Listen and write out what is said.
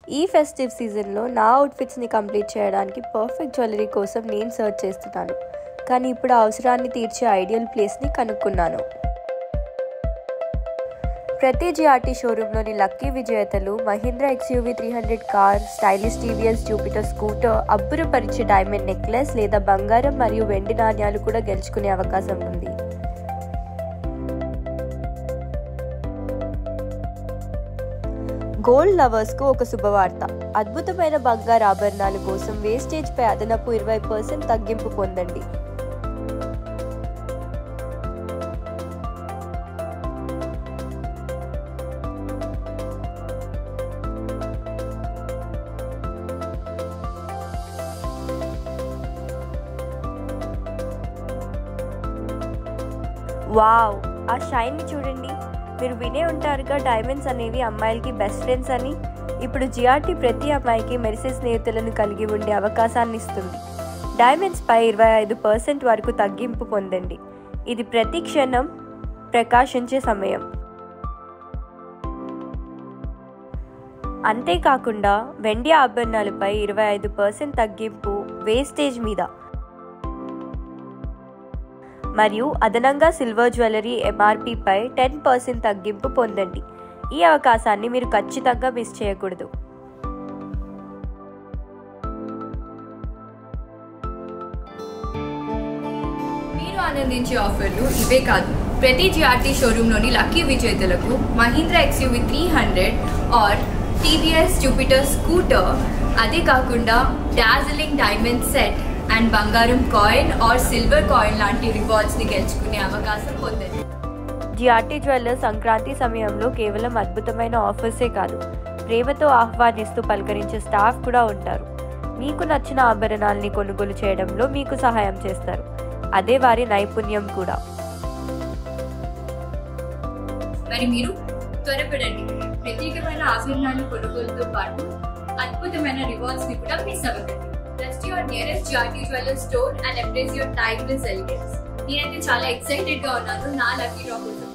ఈ ఫెస్టివ్ సీజన్లో నా అవుట్ఫిట్స్ని కంప్లీట్ చేయడానికి పర్ఫెక్ట్ జ్యువెలరీ కోసం నేను సర్చ్ చేస్తున్నాను. కానీ ఇప్పుడు ఆ అవసరాన్ని తీర్చే ఐడియల్ ప్లేస్ని కనుక్కున్నాను. ప్రతి జిఆర్టీ షోరూంలోని లక్కీ విజేతలు Mahindra XUV 300 car, stylish TVS Jupiter scooter, అబ్బురపరిచే డైమండ్ నెక్లెస్ లేదా బంగారం మరియు వెండి నాణ్యాలు కూడా గెలుచుకునే అవకాశం ఉంది. గోల్డ్ లవర్స్కు ఒక శుభవార్త. అద్భుతమైన బంగారు ఆభరణాల కోసం వేస్టేజ్పై అదనపు 20% తగ్గింపు పొందండి. వావ్, ఆ షైన్ని చూడండి. మీరు వినే ఉంటారుగా, డైమండ్స్ అనేవి అమ్మాయిలకి బెస్ట్ ఫ్రెండ్స్ అని. ఇప్పుడు జిఆర్టీ ప్రతి అమ్మాయికి మెరిసే స్నేహితులను కలిగి ఉండే అవకాశాన్ని ఇస్తుంది. డైమండ్స్పై 25% వరకు తగ్గింపు పొందండి. ఇది ప్రతి క్షణం ప్రకాశించే సమయం. అంతేకాకుండా వెండి ఆభరణాలపై 25% తగ్గింపు వేస్టేజ్ మీద మరియు అదనంగా సిల్వర్ జ్యువెలరీ MRPపై 10% తగ్గింపు పొందండి. ఈ అవకాశాన్ని మీరు ఖచ్చితంగా మిస్ చేయకూడదు. మీరు ఆనందించే ఆఫర్లు ఇవే కాదు. ప్రతి జిఆర్టీ షోరూంలోని లక్కీ విజేతలకు Mahindra XUV 300 or TVS Jupiter scooter, అదే కాకుండా డార్జిలింగ్ డైమండ్ సెట్ అండ్ బంగారం కాయిన్ ఆర్ సిల్వర్ కాయిన్ లాంటి రివార్డ్స్ని గెలుచుకునే అవకాశం పొందండి. జిఆర్టీ జ్యువెలర్స్ సంక్రాంతి సమయంలో కేవలం అద్భుతమైన ఆఫర్సే కాదు, ప్రేమతో ఆహ్వానిస్తూ పలకరించే స్టాఫ్ కూడా ఉంటారు. మీకు నచ్చిన ఆభరణాలని కొనుగోలు చేయడంలో మీకు సహాయం చేస్తారు. అదే వారి నైపుణ్యం కూడా. మరి మీరు త్వరపడండి. ప్రత్యేకమైన ఆభరణాల కొనుగోలుతో పాటు అద్భుతమైన రివార్డ్స్ని కూడా మిస్ అవ్వకండి. Just your nearest GRT Jewelers store and embrace your timeless elegance. నేనైతే చాలా ఎక్సైటెడ్ గా ఉన్నాను నా లక్కీ డ్రా కోసం.